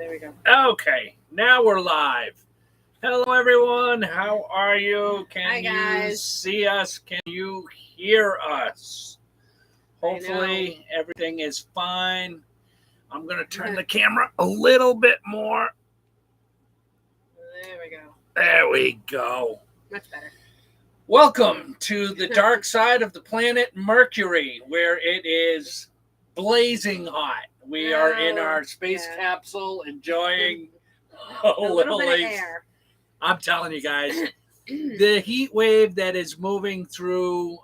there we go. Okay, now we're live. Hello, everyone. How are you? Hi, Can you guys. see us? Can you hear us? I know. Hopefully, everything is fine. I'm going to turn the camera a little bit more. There we go. There we go. Much better. Welcome to the dark side of the planet Mercury, where it is blazing hot. We are in our space capsule enjoying a little bit of air. I'm telling you guys, the heat wave that is moving through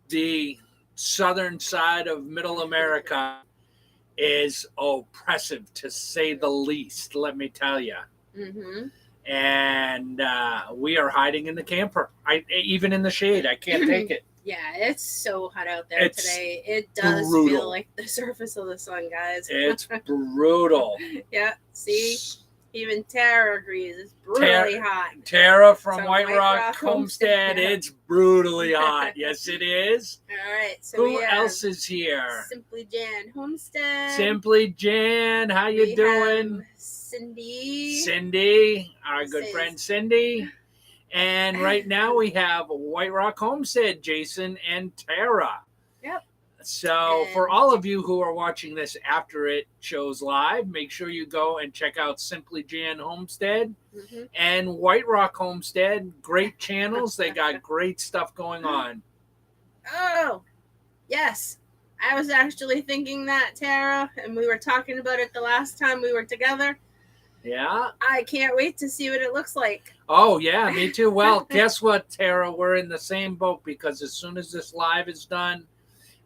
the southern side of Middle America is oppressive, to say the least, let me tell you. Mm-hmm. And we are hiding in the camper. Even in the shade, I can't take it. Yeah, it's so hot out there today. It does feel like the surface of the sun, guys. It's brutal. Yeah, see? Even Tara agrees. It's brutally hot. Tara from White Rock Homestead, it's brutally hot. Yes, it is. All right. So who else is here? Simply Jan Homestead. Simply Jan, how you doing? Cindy, our good friend Cindy. And right now we have White Rock Homestead, Jason and Tara. Yep. So for all of you who are watching this after it shows live, make sure you go and check out Simply Jan Homestead and White Rock Homestead. Great channels. They got great stuff going on. Oh, yes. I was actually thinking that, Tara, and we were talking about it the last time we were together. Yeah. I can't wait to see what it looks like. Oh, yeah, me too. Well, guess what, Tara? We're in the same boat because as soon as this live is done,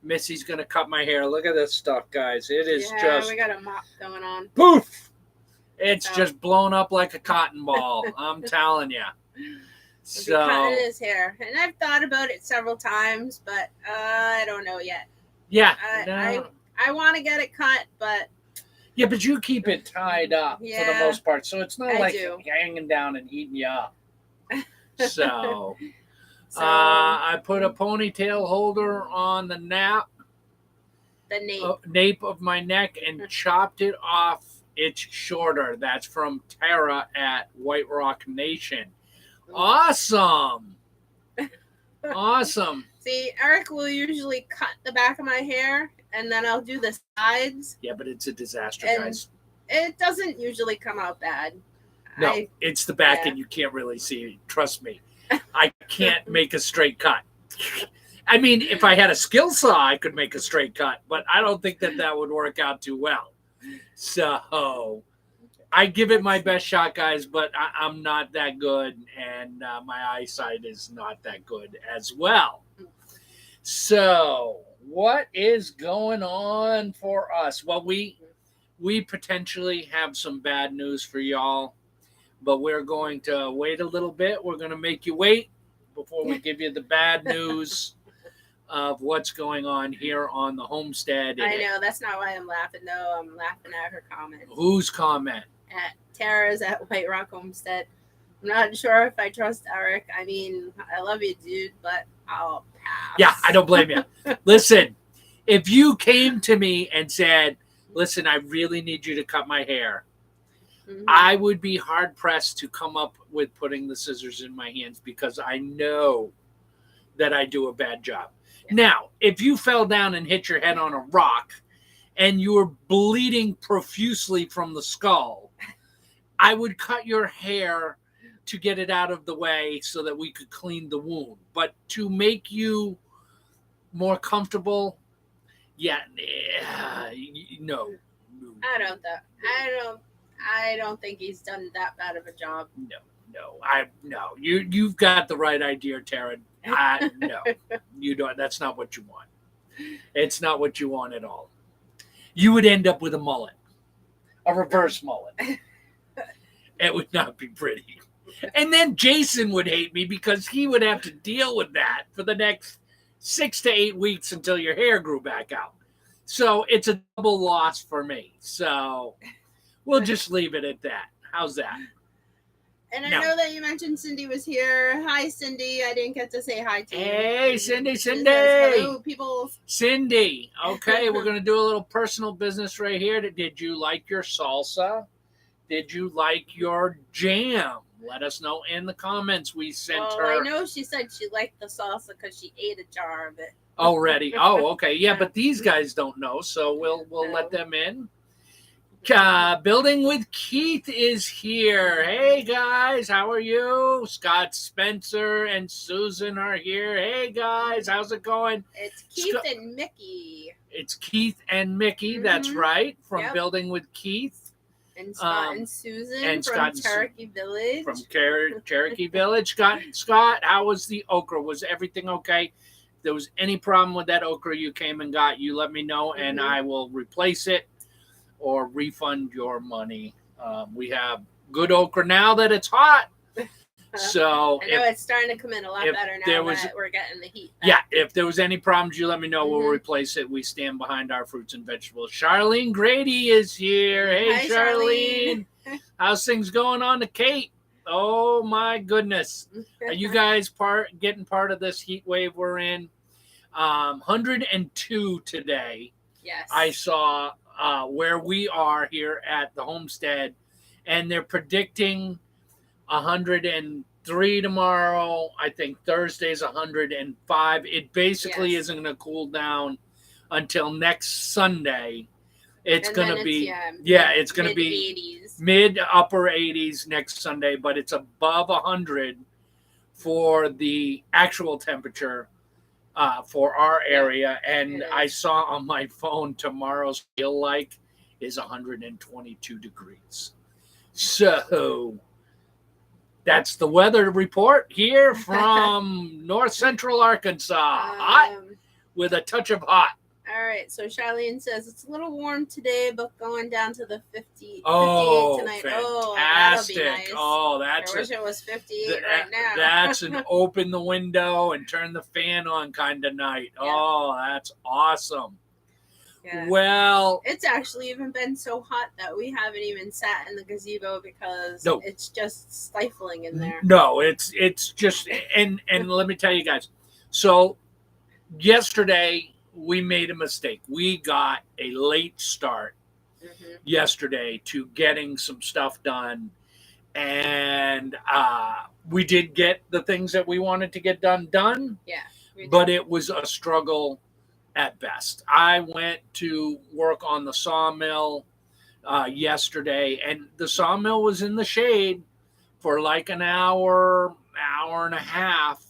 Missy's going to cut my hair. Look at this stuff, guys. It is just... we got a mop going on. Poof! It's just blown up like a cotton ball. I'm telling you. So cutting his hair. And I've thought about it several times, but I don't know yet. Yeah. I want to get it cut, but... Yeah, but you keep it tied up for the most part, so it's not like hanging down and eating you up. So, I put a ponytail holder on the nape of my neck and chopped it off. It's shorter. That's from Tara at White Rock Nation. Awesome. Awesome. See, Eric will usually cut the back of my hair, and then I'll do the sides. Yeah, but it's a disaster, guys. It doesn't usually come out bad. No, it's the back, and you can't really see it. Trust me. I can't make a straight cut. I mean, if I had a skill saw, I could make a straight cut, but I don't think that would work out too well. So I give it my best shot, guys, but I'm not that good, and my eyesight is not that good as well. So what is going on for us? Well, we potentially have some bad news for y'all, but we're going to wait a little bit. We're going to make you wait before we give you the bad news of what's going on here on the homestead. I know, that's not why I'm laughing, though. I'm laughing at her comment. Whose comment? At Tara's at White Rock Homestead. I'm not sure if I trust Eric. I mean, I love you, dude, but I'll pass. Yeah, I don't blame you. Listen, if you came to me and said, listen, I really need you to cut my hair, I would be hard-pressed to come up with putting the scissors in my hands because I know that I do a bad job. Yeah. Now, if you fell down and hit your head on a rock and you were bleeding profusely from the skull, I would cut your hair to get it out of the way so that we could clean the wound. But to make you more comfortable, no. I don't think he's done that bad of a job. No. You've got the right idea, Tara. No, you don't. That's not what you want. It's not what you want at all. You would end up with a mullet, a reverse mullet. It would not be pretty. And then Jason would hate me because he would have to deal with that for the next 6 to 8 weeks until your hair grew back out. So it's a double loss for me. So we'll just leave it at that. How's that? And I No. know that you mentioned Cindy was here. Hi, Cindy. I didn't get to say hi to you. Hey, Cindy. Hello, people. Cindy. Okay, we're going to do a little personal business right here. Did you like your salsa? Did you like your jam? Let us know in the comments. We sent her. I know she said she liked the salsa because she ate a jar of it. Already. Oh, okay. Yeah, but these guys don't know, so we'll let them in. Building with Keith is here. Hey guys, how are you? Scott, Spencer, and Susan are here. Hey guys, how's it going? It's Keith and Mickey. It's Keith and Mickey. That's right. From Building with Keith. And Scott and Susan from Cherokee Village. From Cherokee Village. Scott, how was the okra? Was everything okay? If there was any problem with that okra you came and got, you let me know, and I will replace it or refund your money. We have good okra now that it's hot. So I know it's starting to come in a lot better now that we're getting the heat back. Yeah, if there was any problems, you let me know. We'll replace it. We stand behind our fruits and vegetables. Charlene Grady is here. Hey, hi, Charlene. How's things going on to Kate? Oh, my goodness. Are you guys getting part of this heat wave we're in? 102 today. Yes. I saw where we are here at the homestead, and they're predicting 103 tomorrow. I think Thursday's 105. It basically isn't going to cool down until next Sunday. It's going to be it's going to be mid upper 80s next Sunday, but it's above 100 for the actual temperature for our area. And I saw on my phone tomorrow's feel like is 122 degrees. So that's the weather report here from north central Arkansas. Hot with a touch of hot. All right, so Charlene says it's a little warm today, but going down to the 58 tonight. Fantastic. Oh, that'll be nice. Oh, I wish it was 58 right now. That's an open the window and turn the fan on kind of night. Yeah. Oh, that's awesome. Yeah. Well, it's actually even been so hot that we haven't even sat in the gazebo because it's just stifling in there. No, it's just and let me tell you guys. So yesterday we made a mistake. We got a late start yesterday to getting some stuff done, and we did get the things that we wanted to get done. Yeah, but it was a struggle at best. I went to work on the sawmill yesterday, and the sawmill was in the shade for like an hour and a half,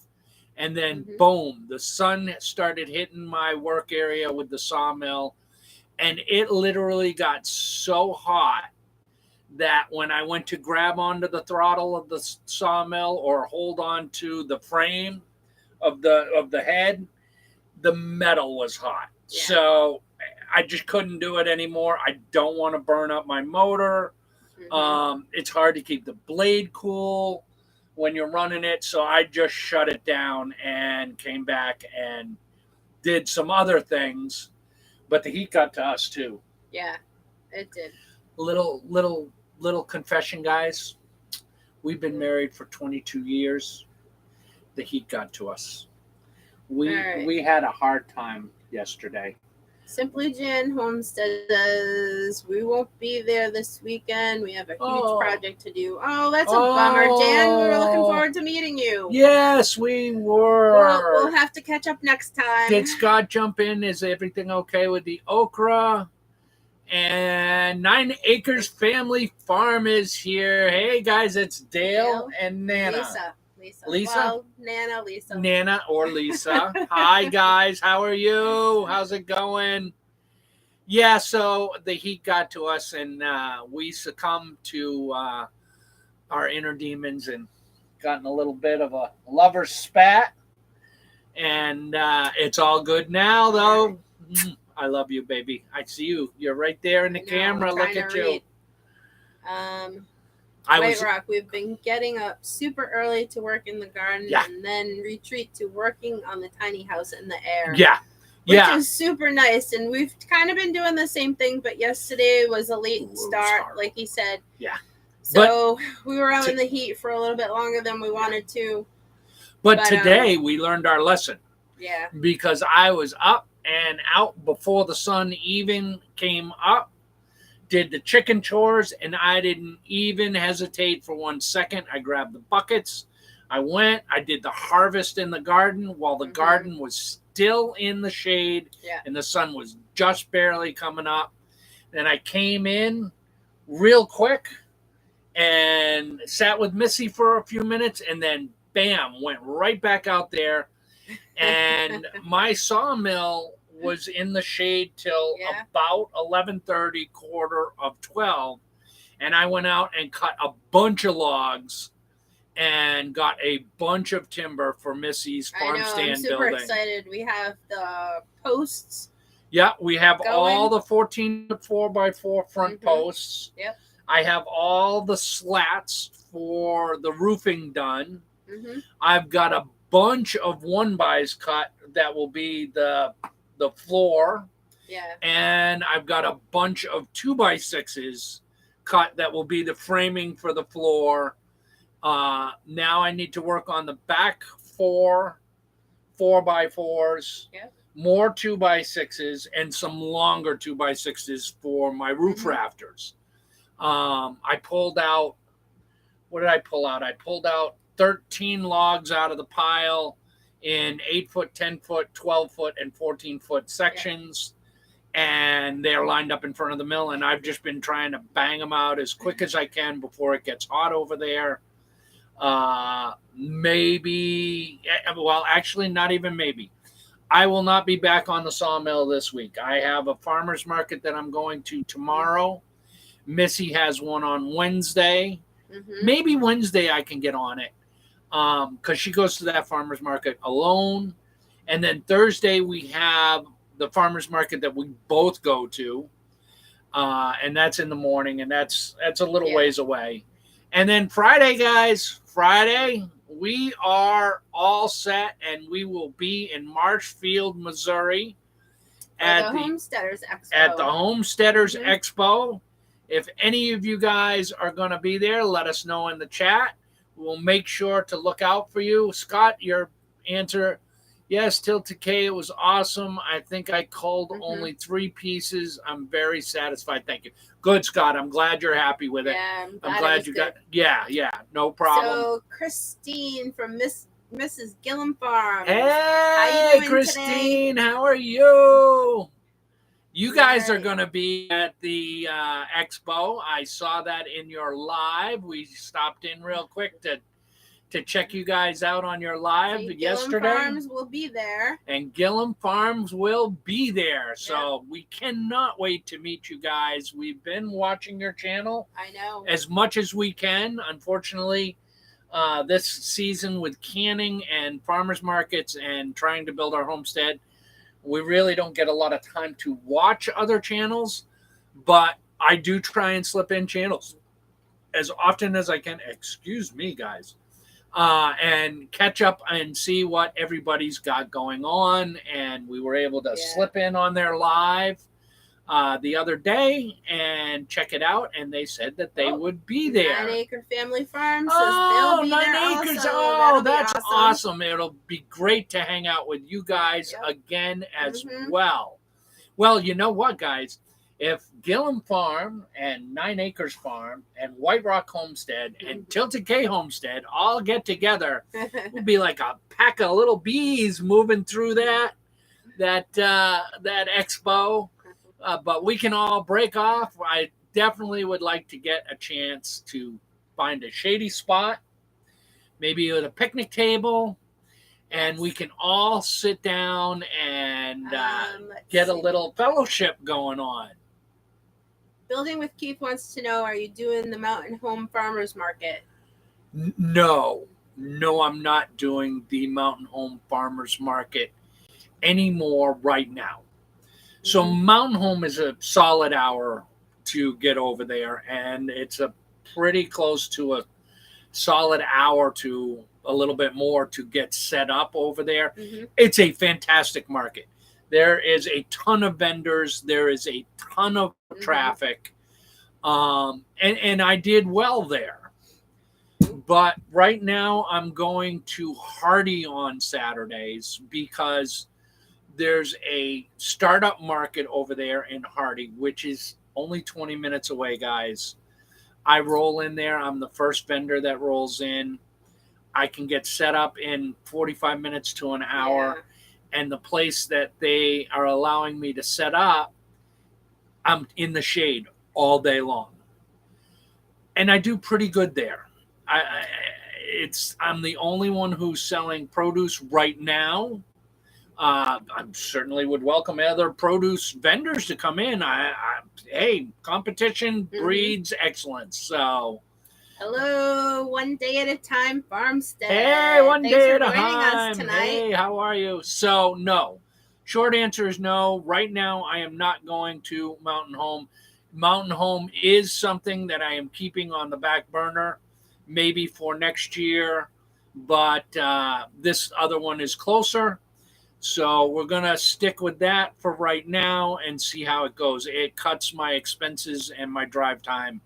and then boom, the sun started hitting my work area with the sawmill, and it literally got so hot that when I went to grab onto the throttle of the sawmill or hold on to the frame of the head, the metal was hot. Yeah. So I just couldn't do it anymore. I don't want to burn up my motor. It's hard to keep the blade cool when you're running it. So I just shut it down and came back and did some other things. But the heat got to us too. Yeah, it did. Little confession, guys. We've been married for 22 years. The heat got to us. We had a hard time yesterday. Simply Jan Homestead says, we won't be there this weekend. We have a huge project to do. Oh, that's a bummer, Jan. We were looking forward to meeting you. Yes, we were. We'll have to catch up next time. Did Scott jump in? Is everything okay with the okra? And 9 Acres Family Farm is here. Hey, guys, it's Dale and Nana. Lisa? Well, Lisa. Nana or Lisa. Hi, guys. How are you? How's it going? Yeah, so the heat got to us, and we succumbed to our inner demons and gotten a little bit of a lover's spat. And it's all good now, though. I love you, baby. I see you. You're right there in the camera. Look at you. White Rock, we've been getting up super early to work in the garden and then retreat to working on the tiny house in the air. Yeah. Which is super nice. And we've kind of been doing the same thing, but yesterday was a late start, like he said. Yeah. So we were out in the heat for a little bit longer than we wanted to. But today we learned our lesson. Yeah. Because I was up and out before the sun even came up, did the chicken chores, and I didn't even hesitate for 1 second. I grabbed the buckets. I went, I did the harvest in the garden while the garden was still in the shade and the sun was just barely coming up. Then I came in real quick and sat with Missy for a few minutes, and then bam, went right back out there. And my sawmill was in the shade till about 11:30, 11:45, and I went out and cut a bunch of logs and got a bunch of timber for Missy's farm stand building. I'm super excited. We have the posts. Yeah, we have all the 14 4x4 front posts. Yep. I have all the slats for the roofing done. I've got a bunch of 1x cut that will be the floor. Yeah. And I've got a bunch of 2x6s cut that will be the framing for the floor. Now I need to work on the back 4x4s, more 2x6s, and some longer 2x6s for my roof rafters. I pulled out, what did I pull out? I pulled out 13 logs out of the pile in 8-foot, 10-foot, 12-foot, and 14-foot sections. And they're lined up in front of the mill. And I've just been trying to bang them out as quick as I can before it gets hot over there. Maybe, well, actually, not even maybe. I will not be back on the sawmill this week. I have a farmer's market that I'm going to tomorrow. Missy has one on Wednesday. Maybe Wednesday I can get on it because she goes to that farmer's market alone. And then Thursday we have the farmer's market that we both go to. And that's in the morning, and that's a little ways away. And then Friday, guys, we are all set, and we will be in Marshfield, Missouri at the Homesteaders Expo. At the Homesteaders Expo. If any of you guys are going to be there, let us know in the chat. We'll make sure to look out for you. Scott, your answer, yes, Tilted K, it was awesome. I think I culled only 3 pieces. I'm very satisfied. Thank you. Good, Scott. I'm glad you're happy with it. Yeah, I'm glad you got. Yeah, no problem. So Christine from Mrs. Gillum Farm. Hey, how you doing Christine, today? How are you? You guys are going to be at the expo. I saw that in your live. We stopped in real quick to check you guys out on your live yesterday. Gillum Farms will be there. And Gillum Farms will be there. So we cannot wait to meet you guys. We've been watching your channel. I know. As much as we can. Unfortunately, this season with canning and farmers markets and trying to build our homestead, we really don't get a lot of time to watch other channels, but I do try and slip in channels as often as I can. Excuse me, guys. And catch up and see what everybody's got going on. And we were able to slip in on their live the other day and check it out. And they said that they would be there. 9 Acre Family Farm says they'll be 9 there acres. also. Oh, that's awesome. It'll be great to hang out with you guys again as well. Well, you know what, guys? If Gillum Farm and 9 Acres Farm and White Rock Homestead and Tilted K Homestead all get together, we'll be like a pack of little bees moving through that expo. But we can all break off. I definitely would like to get a chance to find a shady spot, maybe with a picnic table, and we can all sit down and get a little fellowship going on. Building with Keith wants to know, are you doing the Mountain Home Farmers Market? No, I'm not doing the Mountain Home Farmers Market anymore right now. So Mountain Home is a solid hour to get over there, and it's a pretty close to a solid hour to a little bit more to get set up over there. It's a fantastic market. There is a ton of vendors. There is a ton of traffic. And I did well there. But right now I'm going to Hardy on Saturdays because there's a startup market over there in Hardy, which is only 20 minutes away, guys. I roll in there. I'm the first vendor that rolls in. I can get set up in 45 minutes to an hour. Yeah. And the place that they are allowing me to set up, I'm in the shade all day long. And I do pretty good there. I'm the only one who's selling produce right now. I certainly would welcome other produce vendors to come in. Hey, competition breeds excellence. So, hello, one day at a time, Farmstead. Hey, one Thanks day for at a joining time. us tonight. Hey, how are you? So, no. Short answer is no. Right now, I am not going to Mountain Home. Mountain Home is something that I am keeping on the back burner, maybe for next year, but this other one is closer. So we're going to stick with that for right now and see how it goes. It cuts my expenses and my drive time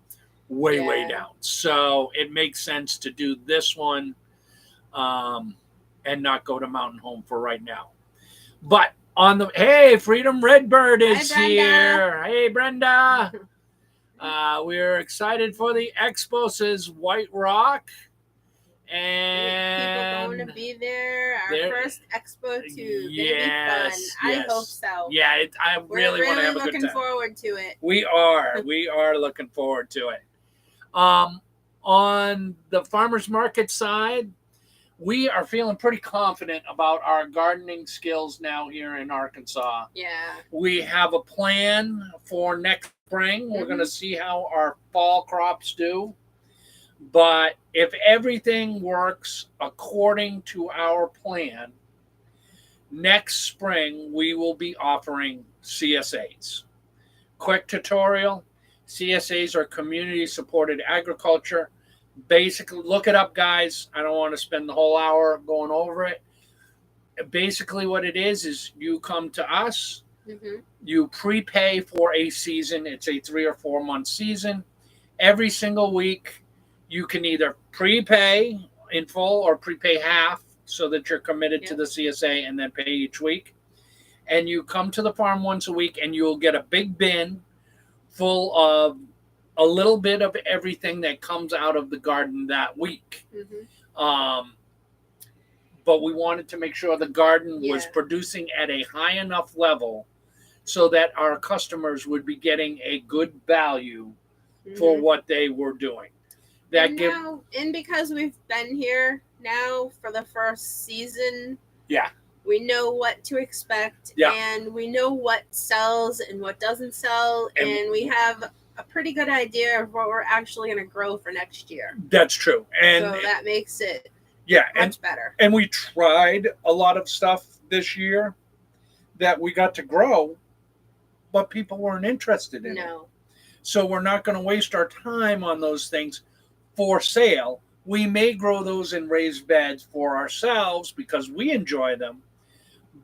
way down. So it makes sense to do this one and not go to Mountain Home for right now. But hey, Freedom Redbird is here. Hey, Brenda. We're excited for the expo, says White Rock. And people going to be there. Our first expo too. Yes, gonna be fun. I hope so. Yeah, I really want to have a good time. We're really looking forward to it. We are looking forward to it. On the farmers market side, we are feeling pretty confident about our gardening skills now here in Arkansas. Yeah. We have a plan for next spring. We're going to see how our fall crops do. But if everything works according to our plan, next spring we will be offering CSAs. Quick tutorial. CSAs are community supported agriculture. Basically, look it up, guys. I don't want to spend the whole hour going over it. Basically, what it is you come to us, you prepay for a season. It's a 3 or 4 month season. Every single week, you can either prepay in full or prepay half so that you're committed to the CSA and then pay each week. And you come to the farm once a week and you'll get a big bin full of a little bit of everything that comes out of the garden that week. But we wanted to make sure the garden was producing at a high enough level so that our customers would be getting a good value for what they were doing. And because we've been here now for the first season, we know what to expect, and we know what sells and what doesn't sell, and we have a pretty good idea of what we're actually going to grow for next year. That's true, and so that makes it much better. And we tried a lot of stuff this year that we got to grow, but people weren't interested in it. So we're not going to waste our time on those things for sale. We may grow those in raised beds for ourselves because we enjoy them,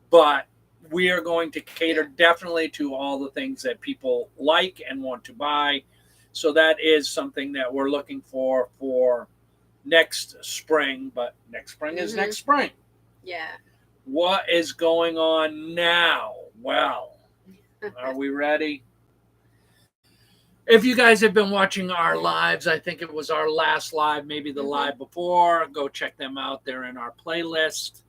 but we are going to cater definitely to all the things that people like and want to buy. So that is something that we're looking for next spring, but next spring is next spring. Yeah. What is going on now? Well, are we ready? If you guys have been watching our lives, I think it was our last live, maybe the live before, go check them out. They're in our playlist.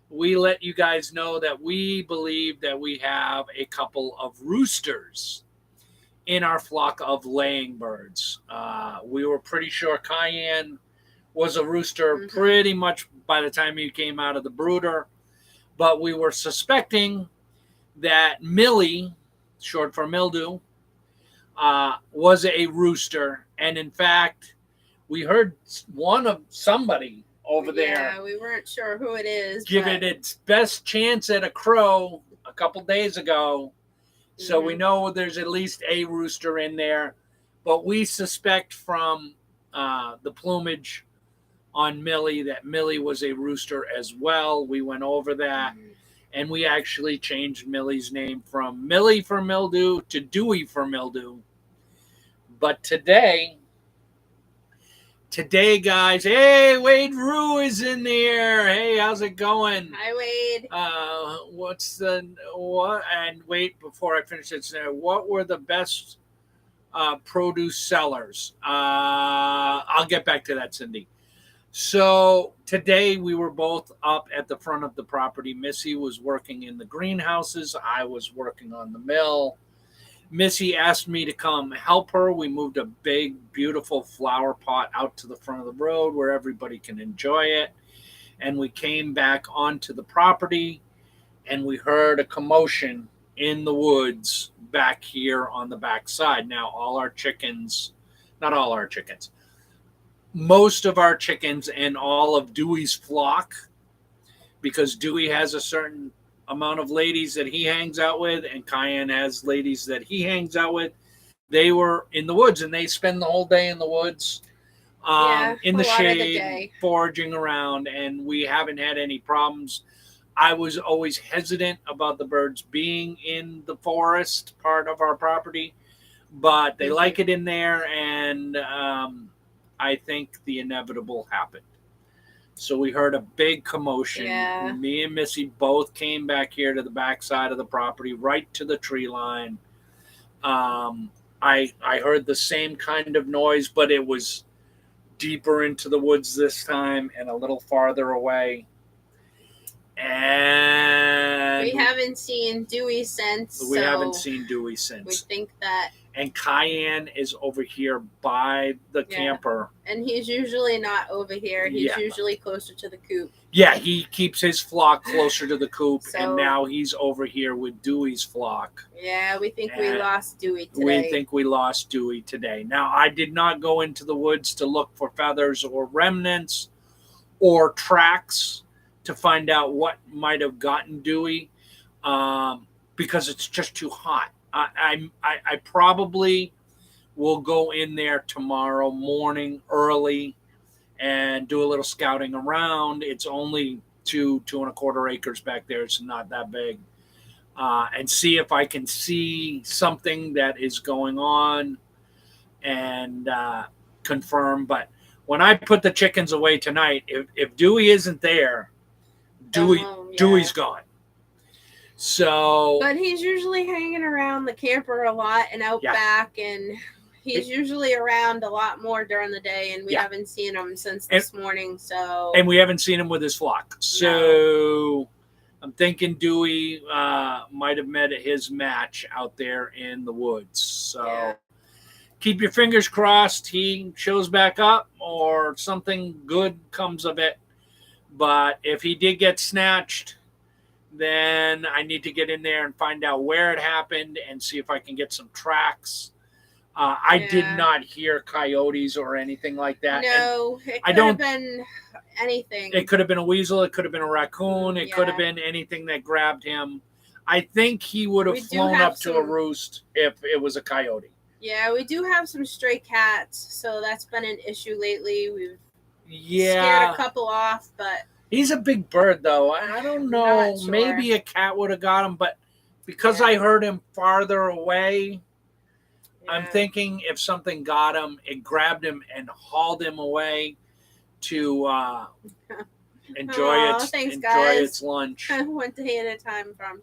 We let you guys know that we believe that we have a couple of roosters in our flock of laying birds. We were pretty sure Cayenne was a rooster pretty much by the time he came out of the brooder, but we were suspecting that Millie, short for mildew, was a rooster, and in fact, we heard somebody over there. Yeah, we weren't sure who it is. Give it its best chance at a crow a couple days ago, so we know there's at least a rooster in there. But we suspect from the plumage on Millie that Millie was a rooster as well. We went over that. And we actually changed Millie's name from Millie for mildew to Dewey for mildew But today, guys, hey, Wade Rue is in there. Hey, how's it going? Hi, Wade. And wait, before I finish it, what were the best produce sellers? I'll get back to that, Cindy. So today we were both up at the front of the property. Missy was working in the greenhouses. I was working on the mill. Missy asked me to come help her. We moved a big, beautiful flower pot out to the front of the road where everybody can enjoy it. And we came back onto the property and we heard a commotion in the woods back here on the back side. Now, not all our chickens, most of our chickens and all of Dewey's flock, because Dewey has a certain amount of ladies that he hangs out with, and Cayenne has ladies that he hangs out with. They were in the woods, and they spend the whole day in the woods, in the shade, foraging around, and we haven't had any problems. I was always hesitant about the birds being in the forest part of our property, but they like it in there, and I think the inevitable happened. So we heard a big commotion. Yeah. Me and Missy both came back here to the back side of the property, right to the tree line. I heard the same kind of noise, but it was deeper into the woods this time and a little farther away. And we haven't seen Dewey since. We think that. And Cayenne is over here by the camper. And he's usually not over here. He's usually closer to the coop. Yeah, he keeps his flock closer to the coop, and now he's over here with Dewey's flock. Yeah, we think we lost Dewey today. We think we lost Dewey today. Now, I did not go into the woods to look for feathers or remnants or tracks to find out what might have gotten Dewey, because it's just too hot. I probably will go in there tomorrow morning early and do a little scouting around. It's only 2.25 acres back there. It's not that big. And see if I can see something that is going on and confirm. But when I put the chickens away tonight, if Dewey isn't there, Dewey's gone. So, but he's usually hanging around the camper a lot and out back, and he's usually around a lot more during the day, and we haven't seen him since this morning. So, and we haven't seen him with his flock. So, I'm thinking Dewey might have met his match out there in the woods. So, keep your fingers crossed he shows back up or something good comes of it. But if he did get snatched, then I need to get in there and find out where it happened and see if I can get some tracks. I did not hear coyotes or anything like that. No, it could have been anything. It could have been a weasel. It could have been a raccoon. It could have been anything that grabbed him. I think he would have flown up to a roost if it was a coyote. Yeah, we do have some stray cats, so that's been an issue lately. We've scared a couple off, but... He's a big bird, though. I don't know. Sure. Maybe a cat would have got him, but because I heard him farther away, I'm thinking if something got him, it grabbed him and hauled him away to enjoy its lunch. One day at a time, from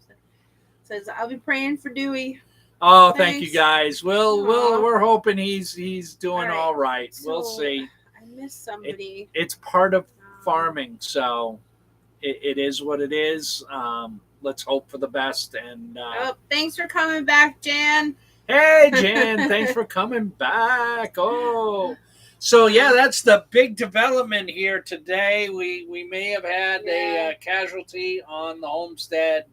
says I'll be praying for Dewey. Oh, thank you guys. We're hoping he's doing all right. So, we'll see. I miss somebody. It's part of farming, so it is what it is. Let's hope for the best. And thanks for coming back, Jan. Hey, Jan, thanks for coming back. So that's the big development here today. We may have had a casualty on the homestead,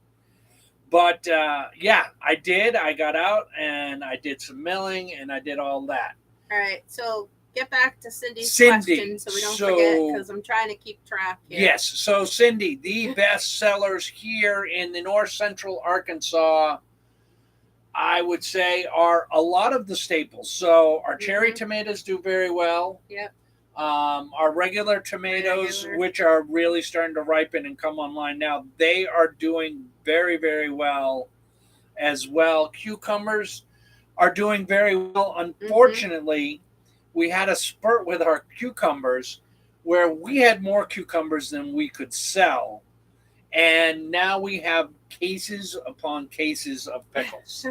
but I did. I got out and I did some milling and I did all that. All right, so get back to Cindy's question so we don't forget, because I'm trying to keep track here. Yes. So, Cindy, the best sellers here in the north central Arkansas, I would say, are a lot of the staples. So our cherry tomatoes do very well. Yep. Our regular tomatoes, which are really starting to ripen and come online now, they are doing very, very well as well. Cucumbers, are doing very well. Unfortunately, we had a spurt with our cucumbers where we had more cucumbers than we could sell. And now we have cases upon cases of pickles.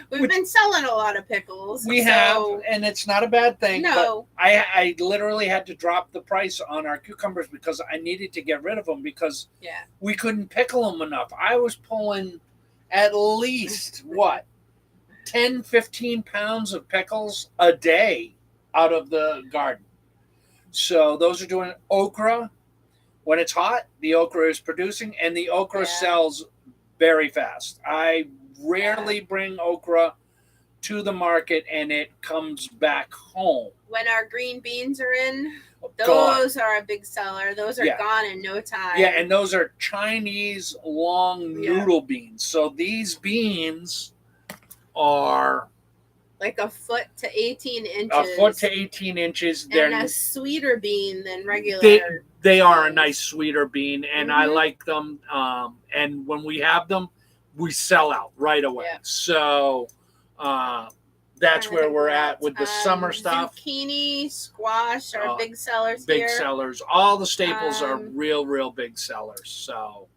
We've been selling a lot of pickles. We have, and it's not a bad thing. No. But I literally had to drop the price on our cucumbers because I needed to get rid of them because we couldn't pickle them enough. I was pulling at least, 10, 15 pounds of pickles a day out of the garden. So those are doing okra. When it's hot, the okra is producing, and the okra sells very fast. I rarely bring okra to the market, and it comes back home. When our green beans are in, those are a big seller. Those are gone in no time. Yeah, and those are Chinese long noodle beans. So these beans are like a foot to 18 inches. A foot to 18 inches. They're a sweeter bean than regular. They are a nice sweeter bean, and I like them. And when we have them, we sell out right away. Yeah. So that's where we're at with the summer stuff. Zucchini, squash are big sellers here. Big sellers. All the staples are real big sellers. So.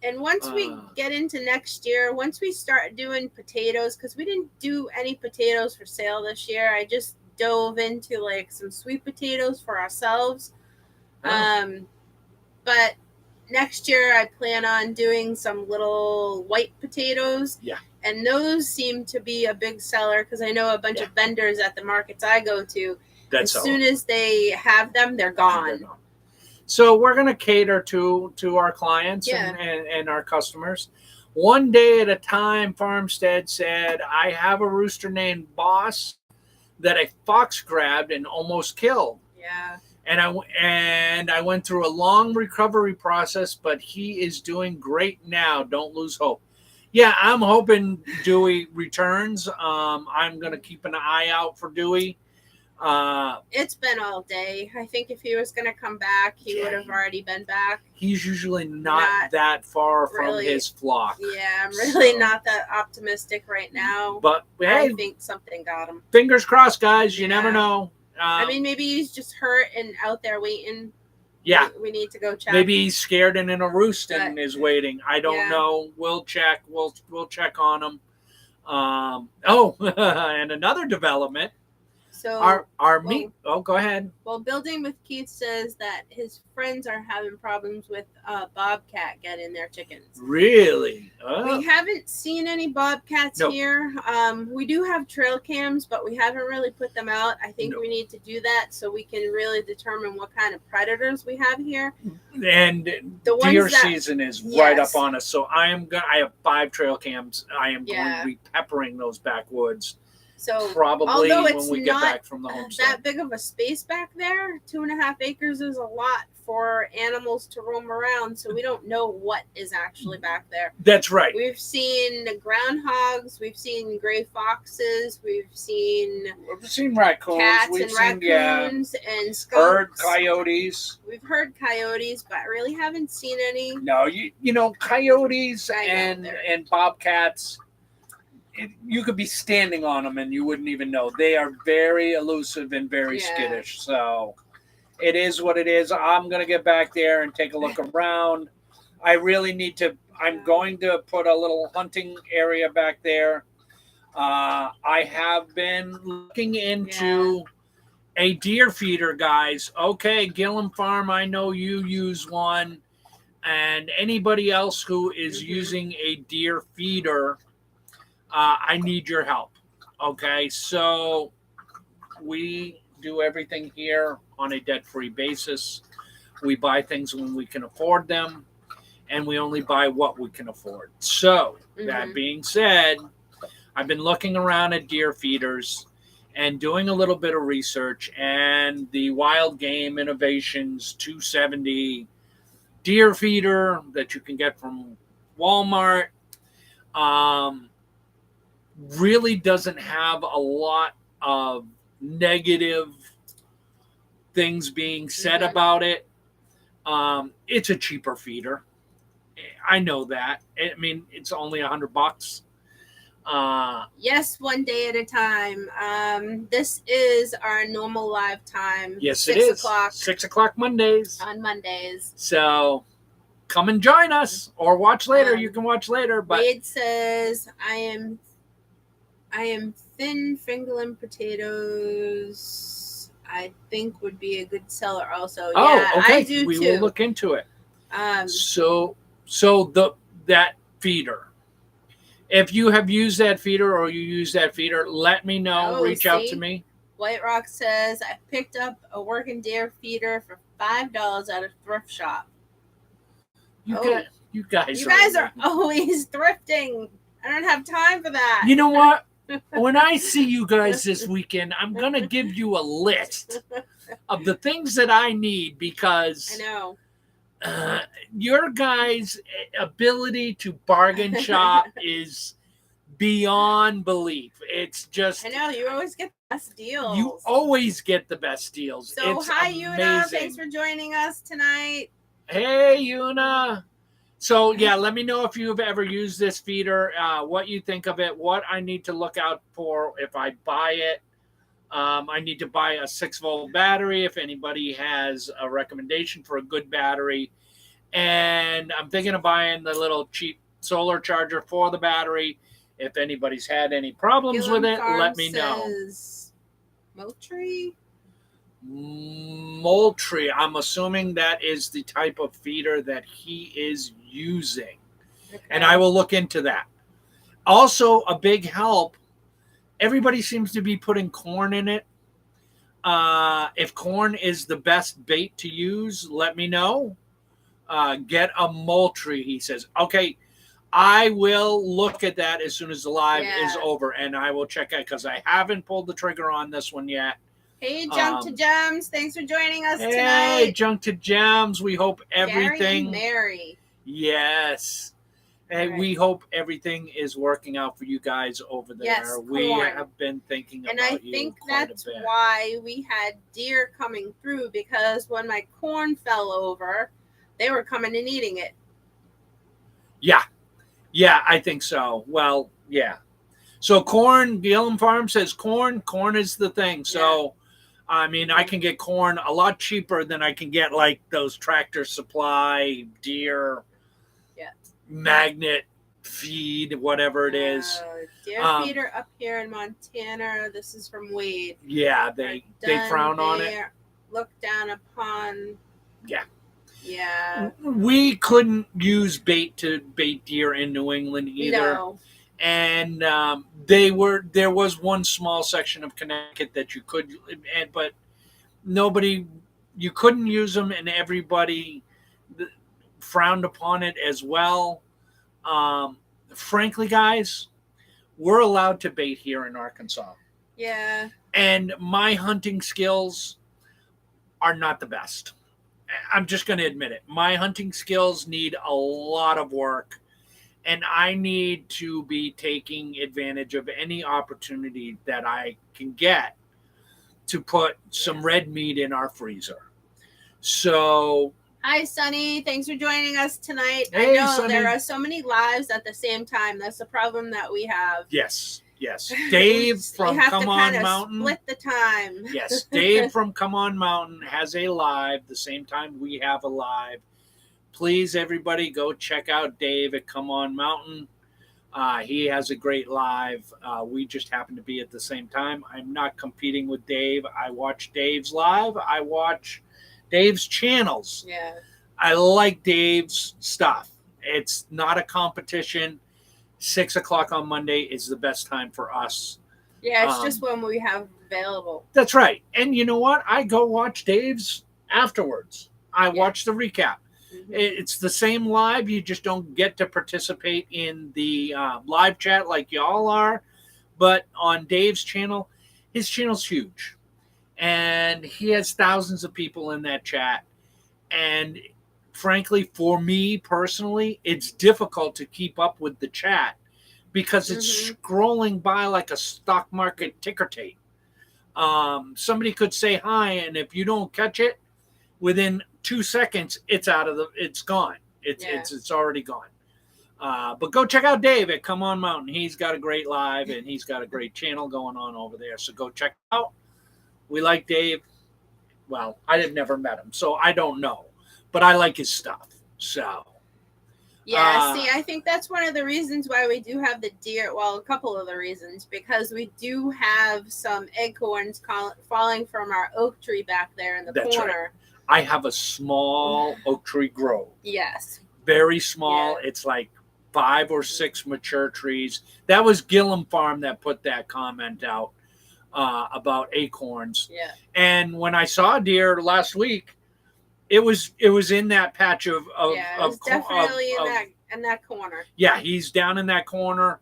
And once we get into next year, once we start doing potatoes, because we didn't do any potatoes for sale this year, I just dove into like some sweet potatoes for ourselves. But next year I plan on doing some little white potatoes. Yeah. And those seem to be a big seller because I know a bunch of vendors at the markets I go to. As soon as they have them, they're gone. So we're going to cater to our clients and our customers. One day at a time, Farmstead said, I have a rooster named Boss that a fox grabbed and almost killed. Yeah. And I went through a long recovery process, but he is doing great now. Don't lose hope. Yeah, I'm hoping Dewey returns. I'm going to keep an eye out for Dewey. It's been all day. I think if he was going to come back, he would have already been back. He's usually not that far from his flock. Yeah, I'm really not that optimistic right now. But I think something got him. Fingers crossed, guys. You never know. I mean, maybe he's just hurt and out there waiting. Yeah. We need to go check. Maybe he's scared and in a roost and is waiting. I don't know. We'll check. We'll check on him. And another development. So our meat. Oh, go ahead. Well, Building with Keith says that his friends are having problems with bobcat getting their chickens. Really? We haven't seen any bobcats here. We do have trail cams, but we haven't really put them out. I think we need to do that so we can really determine what kind of predators we have here. And the deer season is right up on us. So I have 5 trail cams. I am going to be peppering those backwoods. So probably when we get back from the homestead. That big of a space back there, 2.5 acres is a lot for animals to roam around. So we don't know what is actually back there. That's right. We've seen groundhogs, we've seen gray foxes, we've seen raccoons, cats and raccoons and skunks. Heard coyotes. We've heard coyotes, but really haven't seen any. No, you know coyotes and bobcats. You could be standing on them and you wouldn't even know. They are very elusive and very skittish. So it is what it is. I'm going to get back there and take a look around. I really need to. I'm going to put a little hunting area back there. I have been looking into a deer feeder, guys. Okay, Gillum Farm, I know you use one. And anybody else who is using a deer feeder, I need your help. Okay, so we do everything here on a debt-free basis. We buy things when we can afford them, and we only buy what we can afford. So that being said, I've been looking around at deer feeders and doing a little bit of research, and the Wild Game Innovations 270 deer feeder that you can get from Walmart really doesn't have a lot of negative things being said about it. It's a cheaper feeder. I know that. I mean, it's only $100. Yes, one day at a time. This is our normal live time. Yes, 6 it is. 6 o'clock Mondays. On Mondays. So come and join us or watch later. You can watch later. But Wade says, I am thin fingerling potatoes. I think would be a good seller also. Oh, yeah, okay. I do we too. will look into it. So that feeder. If you have used that feeder or you use that feeder, let me know. Reach out to me. White Rock says, I picked up a working deer feeder for $5 at a thrift shop. You guys are always thrifting. I don't have time for that. You know what? When I see you guys this weekend, I'm going to give you a list of the things that I need because I know. Your guys' ability to bargain shop is beyond belief. It's just... I know, you always get the best deals. You always get the best deals. So, it's hi, amazing. Yuna. Thanks for joining us tonight. Hey, Yuna. So, yeah, let me know if you've ever used this feeder, what you think of it, what I need to look out for if I buy it. I need to buy a 6-volt battery if anybody has a recommendation for a good battery. And I'm thinking of buying the little cheap solar charger for the battery. If anybody's had any problems with it, let me know. Moultrie? Moultrie. I'm assuming that is the type of feeder that he is using. Okay. And I will look into that. Also, a big help, everybody seems to be putting corn in it. If corn is the best bait to use, let me know. Get a Moultrie, he says. Okay, I will look at that as soon as the live is over, and I will check out because I haven't pulled the trigger on this one yet. Hey, Junk to Gems. Thanks for joining us tonight. Hey, Junk to Gems. We hope everything... Gary and Mary. Yes. Hey, we hope everything is working out for you guys over there. Yes, we have been thinking about you quite a bit. And I think that's why we had deer coming through, because when my corn fell over, they were coming and eating it. Yeah. Yeah, I think so. Well, yeah. So corn, Gillum Farm says corn is the thing. So, I mean, I can get corn a lot cheaper than I can get like those Tractor Supply, Deer, magnet feed, whatever it is. Deer feeder up here in Montana. This is from Wade. Yeah, they frown on it. Look down upon. Yeah. Yeah. We couldn't use bait to bait deer in New England either. No. And there was one small section of Connecticut that you could, but you couldn't use them, and everybody frowned upon it as well. Frankly, guys, we're allowed to bait here in Arkansas. Yeah. And my hunting skills are not the best. I'm just going to admit it. My hunting skills need a lot of work, and I need to be taking advantage of any opportunity that I can get to put some red meat in our freezer. So... Hi, Sunny. Thanks for joining us tonight. Hey, I know Sunny. There are so many lives at the same time. That's the problem that we have. Yes. Dave from Come On Mountain. Split the time. Yes, Dave from Come On Mountain has a live the same time we have a live. Please, everybody, go check out Dave at Come On Mountain. He has a great live. We just happen to be at the same time. I'm not competing with Dave. I watch Dave's live. I watch Dave's channels. Yeah. I like Dave's stuff. It's not a competition. 6 o'clock on Monday is the best time for us. Yeah, it's just when we have available. That's right. And you know what? I go watch Dave's afterwards. I watch the recap. Mm-hmm. It's the same live. You just don't get to participate in the live chat like y'all are. But on Dave's channel, his channel's huge. And he has thousands of people in that chat. And frankly, for me personally, it's difficult to keep up with the chat because it's scrolling by like a stock market ticker tape. Somebody could say hi, and if you don't catch it, within 2 seconds, it's gone. It's already gone. But go check out Dave at Come On Mountain. He's got a great live and he's got a great channel going on over there. So go check it out. We like Dave. Well, I've never met him, so I don't know. But I like his stuff. So. Yeah, see, I think that's one of the reasons why we do have the deer. Well, a couple of the reasons, because we do have some acorns falling from our oak tree back there in the corner. Right. I have a small oak tree grove. Yes. Very small. Yeah. It's like 5 or 6 mature trees. That was Gillum Farm that put that comment out about acorns. Yeah. And when I saw a deer last week, it was in that patch of yeah, it was definitely in that corner. Yeah, he's down in that corner.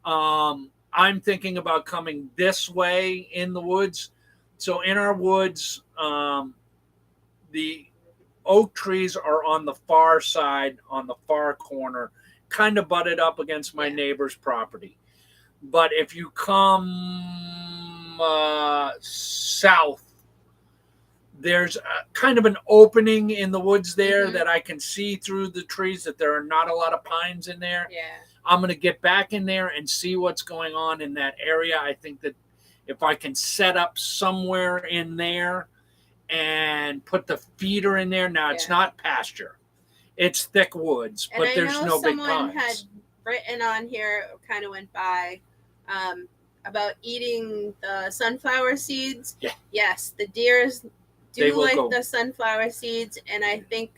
I'm thinking about coming this way in the woods. So in our woods, the oak trees are on the far side, on the far corner, kind of butted up against my neighbor's property. But if you come south, there's kind of an opening in the woods there that I can see through the trees, that there are not a lot of pines in there. Yeah. I'm going to get back in there and see what's going on in that area. I think that if I can set up somewhere in there and put the feeder in there. Now, it's not pasture. It's thick woods, but there's no big pines. Someone had written on here, kind of went by, about eating the sunflower seeds. Yeah. Yes, the deers do like the sunflower seeds, and I think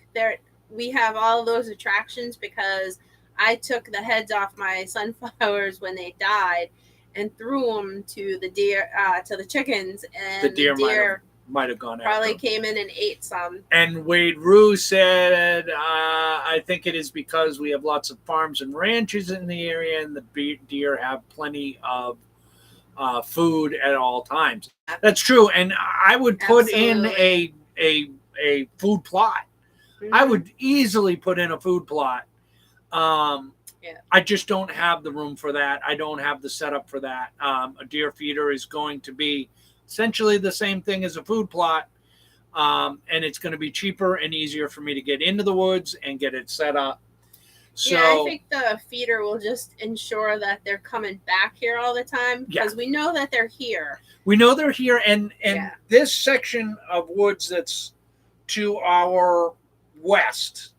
we have all of those attractions because I took the heads off my sunflowers when they died and threw them to the deer, to the chickens, and the deer might have gone probably came in and ate some. And Wade Rue said, I think it is because we have lots of farms and ranches in the area, and the deer have plenty of food at all times. That's true. And I would put in a food plot. I would easily put in a food plot. I just don't have the room for that. I don't have the setup for that. A deer feeder is going to be essentially the same thing as a food plot. And it's going to be cheaper and easier for me to get into the woods and get it set up. So, I think the feeder will just ensure that they're coming back here all the time because we know that they're here. We know they're here, and this section of woods that's to our west,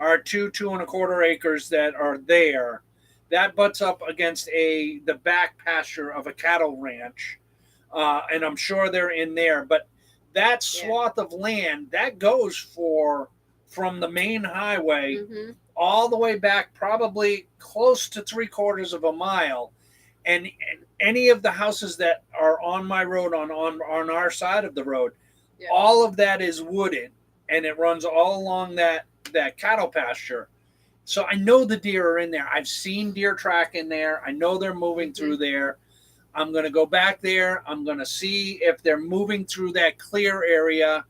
our 2.25 acres that are there, that butts up against the back pasture of a cattle ranch, and I'm sure they're in there. But that swath of land that goes from the main highway. All the way back, probably close to 3/4 of a mile, and any of the houses that are on my road, on our side of the road, all of that is wooded, and it runs all along that cattle pasture. So I know the deer are in there. I've seen deer track in there. I know they're moving through there. I'm going to go back there. I'm going to see if they're moving through that clear area,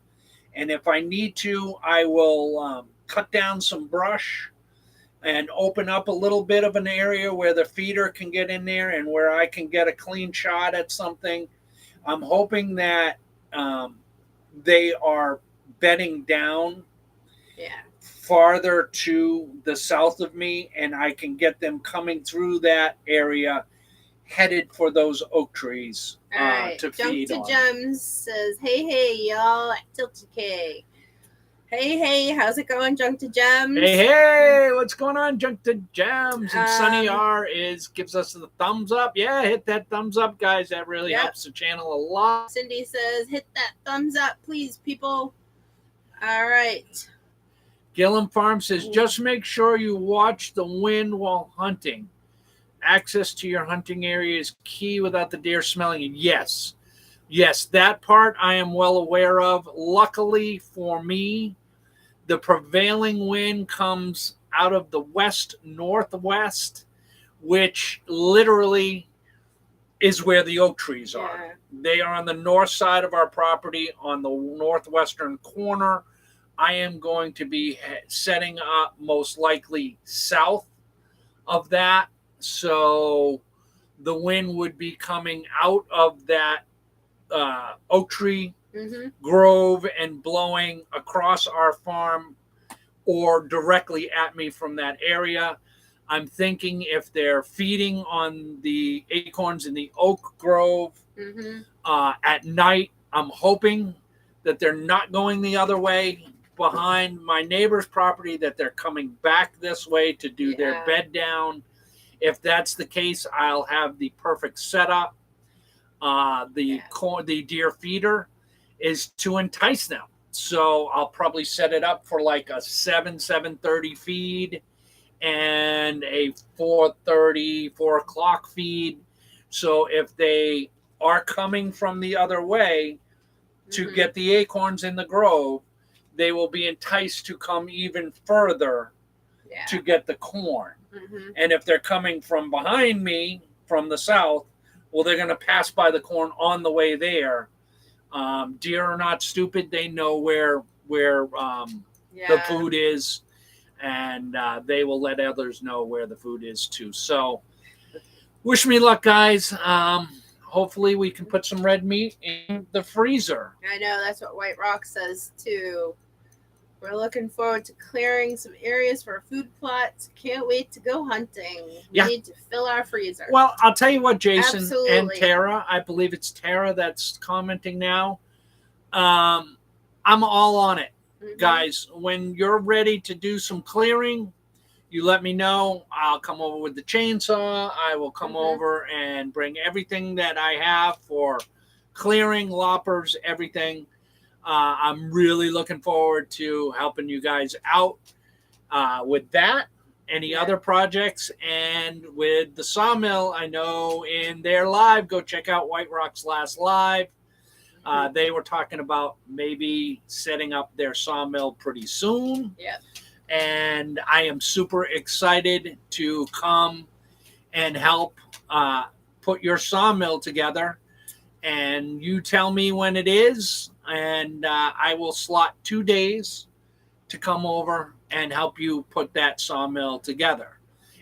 and if I need to, I will cut down some brush and open up a little bit of an area where the feeder can get in there and where I can get a clean shot at something. I'm hoping that they are bedding down farther to the south of me, and I can get them coming through that area headed for those oak trees to feed on. Junk to Gems says, hey, y'all at Tiltedkfamily. Hey, how's it going, Junk to Gems? Hey, what's going on, Junk to Gems? And Sunny R gives us the thumbs up. Yeah, hit that thumbs up, guys. That really helps the channel a lot. Cindy says, hit that thumbs up, please, people. All right. Gillum Farm says, just make sure you watch the wind while hunting. Access to your hunting area is key without the deer smelling you. Yes, that part I am well aware of. Luckily for me, the prevailing wind comes out of the west-northwest, which literally is where the oak trees are. They are on the north side of our property, on the northwestern corner. I am going to be setting up most likely south of that. So the wind would be coming out of that oak tree grove and blowing across our farm or directly at me from that area. I'm thinking if they're feeding on the acorns in the oak grove at night, I'm hoping that they're not going the other way behind my neighbor's property, that they're coming back this way to do their bed down. If that's the case, I'll have the perfect setup. The deer feeder is to entice them. So I'll probably set it up for like a 7:30 feed and a 4 o'clock feed. So if they are coming from the other way to get the acorns in the grove, they will be enticed to come even further to get the corn. And if they're coming from behind me from the south, well, they're going to pass by the corn on the way there. Deer are not stupid. They know where the food is, and they will let others know where the food is too. So wish me luck, guys. Hopefully we can put some red meat in the freezer. I know, that's what White Rock says too. We're looking forward to clearing some areas for food plots. Can't wait to go hunting. We need to fill our freezer. Well, I'll tell you what, Jason and Tara, I believe it's Tara that's commenting now. I'm all on it, guys. When you're ready to do some clearing, you let me know. I'll come over with the chainsaw. I will come over and bring everything that I have for clearing, loppers, everything. I'm really looking forward to helping you guys out with that, any other projects, and with the sawmill. I know in their live, go check out White Rock's last live. They were talking about maybe setting up their sawmill pretty soon. And I am super excited to come and help put your sawmill together. And you tell me when it is, and I will slot 2 days to come over and help you put that sawmill together.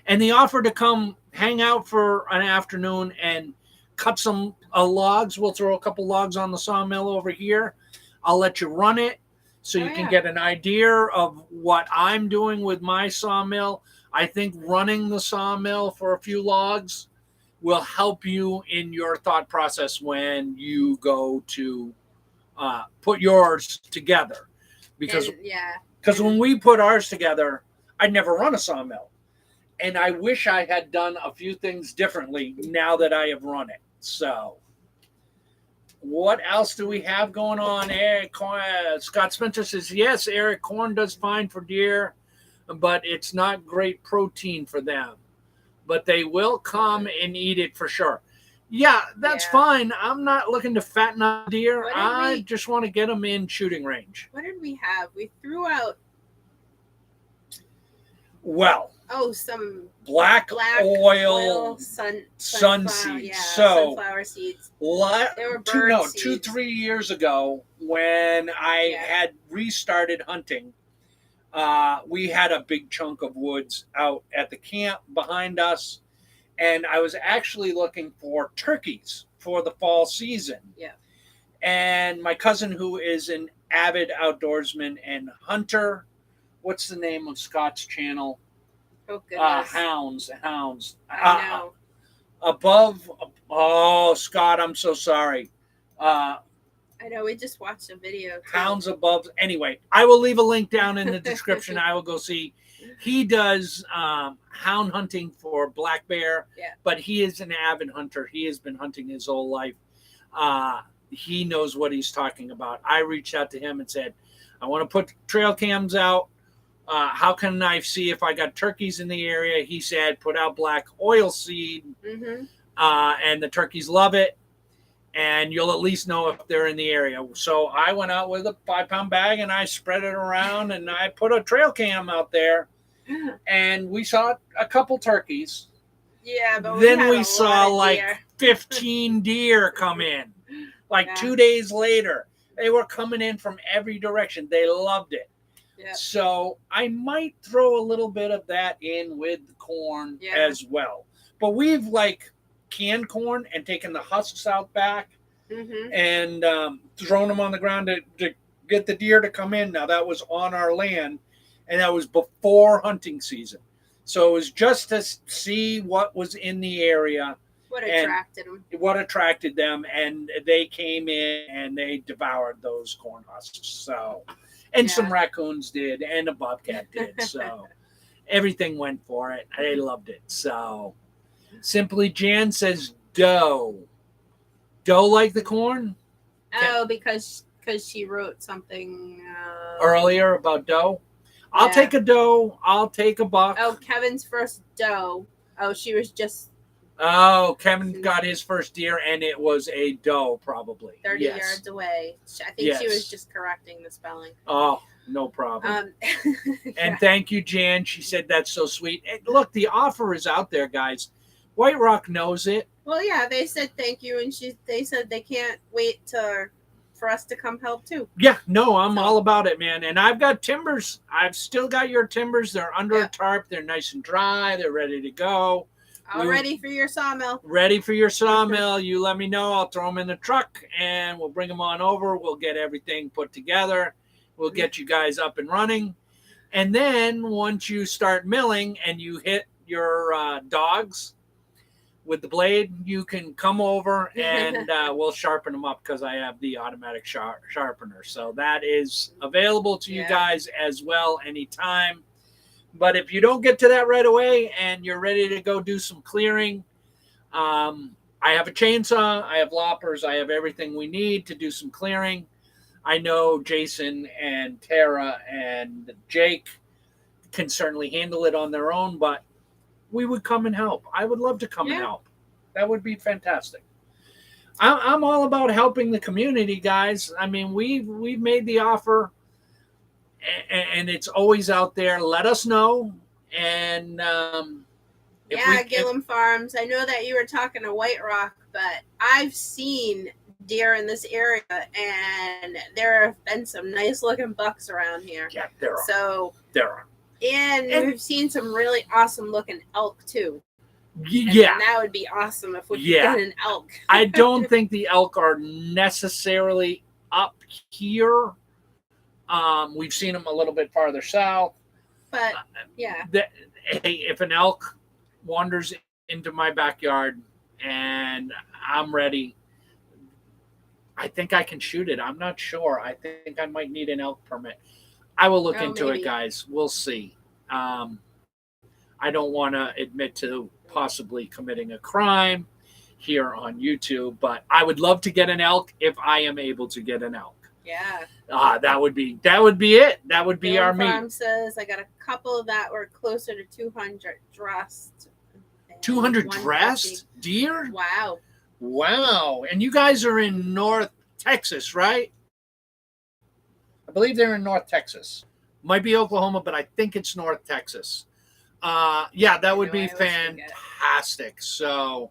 And the offer to come hang out for an afternoon and cut some logs. We'll throw a couple logs on the sawmill over here. I'll let you run it so you can get an idea of what I'm doing with my sawmill. I think running the sawmill for a few logs will help you in your thought process when you go to put yours together. Because when we put ours together, I'd never run a sawmill. And I wish I had done a few things differently now that I have run it. So what else do we have going on? Scott Spencer says, yes, Eric, corn does fine for deer, but it's not great protein for them. But they will come and eat it for sure. Yeah, that's fine. I'm not looking to fatten up deer. I just want to get them in shooting range. What did we have? We threw out... some black oil sunseed. Yeah, sunflower seeds. They were bird seeds. 2-3 years ago when I had restarted hunting, we had a big chunk of woods out at the camp behind us, and I was actually looking for turkeys for the fall season. And my cousin, who is an avid outdoorsman and hunter, what's the name of Scott's channel? Oh, goodness. Hounds. I know. Scott, I'm so sorry. I know, we just watched a video too. Hounds Above. Anyway, I will leave a link down in the description. I will go see. He does hound hunting for black bear, but he is an avid hunter. He has been hunting his whole life. He knows what he's talking about. I reached out to him and said, I want to put trail cams out. How can I see if I got turkeys in the area? He said, put out black oil seed, and the turkeys love it, and you'll at least know if they're in the area. So I went out with a 5-pound bag, and I spread it around, and I put a trail cam out there, and we saw a couple turkeys. Yeah, but then we saw like 15 deer come in, 2 days later. They were coming in from every direction. They loved it. So I might throw a little bit of that in with the corn as well. But we've canned corn and taken the husks out back and thrown them on the ground to get the deer to come in. Now that was on our land, and that was before hunting season. So it was just to see what was in the area. What attracted them. What attracted them. And they came in and they devoured those corn husks. So, and some raccoons did, and a bobcat did. So everything went for it. They loved it. So Simply Jan says dough. Dough like the corn? Oh, because she wrote something earlier about dough. I'll take a dough. I'll take a buck. Oh, Kevin's first dough. Oh, she was just. Oh, Kevin got his first deer, and it was a doe, probably 30 yards away. I think she was just correcting the spelling. Oh, no problem. And thank you, Jan. She said that's so sweet. And look, the offer is out there, guys. White Rock knows it. Well, yeah, they said thank you, and they said they can't wait for us to come help too. Yeah, no, I'm all about it, man. And I've got timbers. I've still got your timbers. They're under a tarp. They're nice and dry. They're ready to go. All ready for your sawmill. Ready for your sawmill. You let me know. I'll throw them in the truck, and we'll bring them on over. We'll get everything put together. We'll get you guys up and running. And then once you start milling and you hit your dogs with the blade, you can come over and we'll sharpen them up because I have the automatic sharpener. So that is available to you guys as well anytime. But if you don't get to that right away and you're ready to go do some clearing, I have a chainsaw, I have loppers, I have everything we need to do some clearing. I know Jason and Tara and Jake can certainly handle it on their own, but we would come and help. I would love to come and help. That would be fantastic. I'm all about helping the community, guys. I mean, we've made the offer, and it's always out there. Let us know. And Gillum Farms. I know that you were talking to White Rock, but I've seen deer in this area, and there have been some nice looking bucks around here. Yeah, there are. So there are. And we've seen some really awesome looking elk too. Yeah. And that would be awesome if we could get an elk. I don't think the elk are necessarily up here. We've seen them a little bit farther south. But, if an elk wanders into my backyard and I'm ready, I think I can shoot it. I'm not sure. I think I might need an elk permit. I will look into it, guys. We'll see. I don't want to admit to possibly committing a crime here on YouTube, but I would love to get an elk if I am able to get an elk. Yeah. That would be it. That would be our meat. Farm says I got a couple that were closer to 200 dressed. 200 dressed deer? Wow. And you guys are in North Texas, right? I believe they're in North Texas. Might be Oklahoma, but I think it's North Texas. That would be fantastic. So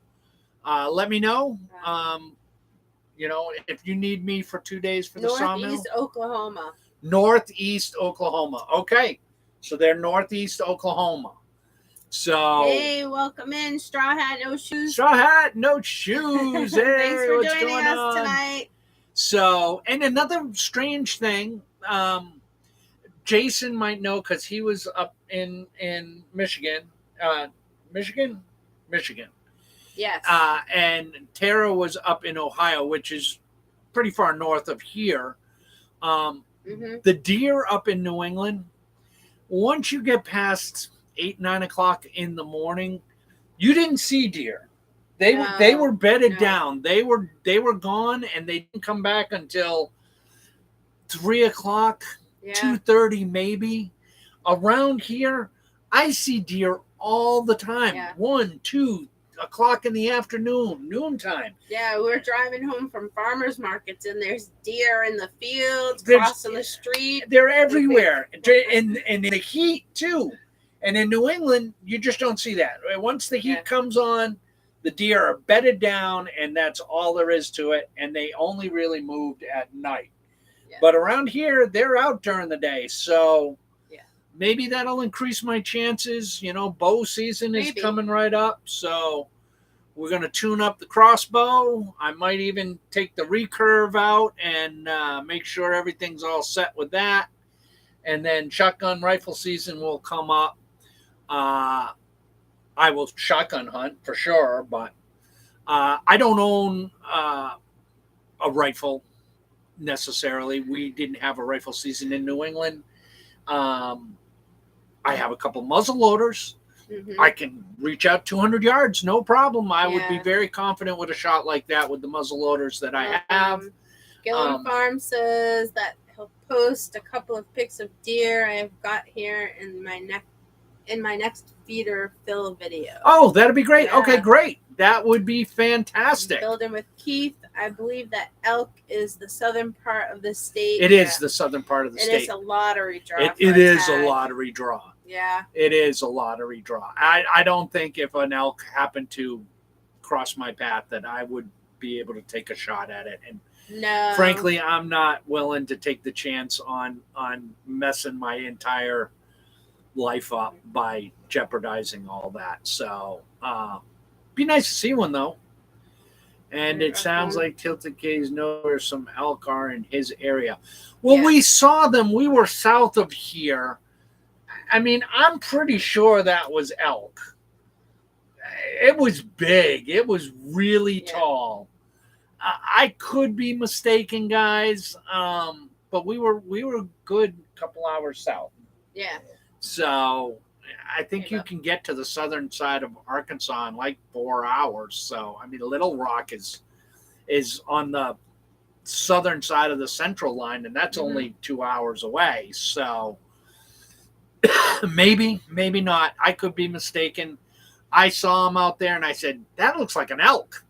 let me know. If you need me for 2 days for the sawmill. Northeast Oklahoma. Okay. So they're Northeast Oklahoma. So hey, welcome in. Straw Hat, No Shoes. Straw Hat, No Shoes. Hey, thanks for joining us tonight. So, and another strange thing, Jason might know because he was up in Michigan. Michigan. Yes. And Tara was up in Ohio, which is pretty far north of here. The deer up in New England, once you get past 8-9 o'clock in the morning, you didn't see deer. They were bedded down. They were gone, and they didn't come back until 3 o'clock, 2:30 maybe. Around here, I see deer all the time. 1, 2 o'clock in the afternoon, noontime. Yeah, we were driving home from farmers markets, and there's deer in the fields, crossing the street. They're everywhere, and in the heat too. And in New England, you just don't see that. Once the heat comes on, the deer are bedded down, and that's all there is to it. And they only really moved at night. Yeah. But around here, they're out during the day. So maybe that'll increase my chances. Bow season is coming right up. So we're going to tune up the crossbow. I might even take the recurve out and make sure everything's all set with that. And then shotgun rifle season will come up. I will shotgun hunt for sure, but I don't own a rifle necessarily. We didn't have a rifle season in New England. I have a couple muzzle loaders. Mm-hmm. I can reach out 200 yards, no problem. I would be very confident with a shot like that with the muzzle loaders that I have. Gillen Farm says that he'll post a couple of pics of deer I've got here in my next feeder fill video. Oh, that'd be great. Yeah. Okay, great. That would be fantastic. Building with Keith, I believe that elk is the southern part of the state. It is the southern part of the state. It is a lottery draw. It is a lottery draw. Yeah. It is a lottery draw. I don't think if an elk happened to cross my path that I would be able to take a shot at it. And no. Frankly, I'm not willing to take the chance on messing my entire life up by jeopardizing all that. So, be nice to see one though. And it sounds like Tilted K's know where some elk are in his area. Well, we saw them. We were south of here. I mean, I'm pretty sure that was elk. It was big. It was really tall. I could be mistaken, guys. But we were a good couple hours south. Yeah. So I think you can get to the southern side of Arkansas in like 4 hours. So I mean, Little Rock is on the southern side of the central line, and that's only 2 hours away. So maybe not. I could be mistaken. I saw him out there, and I said, that looks like an elk,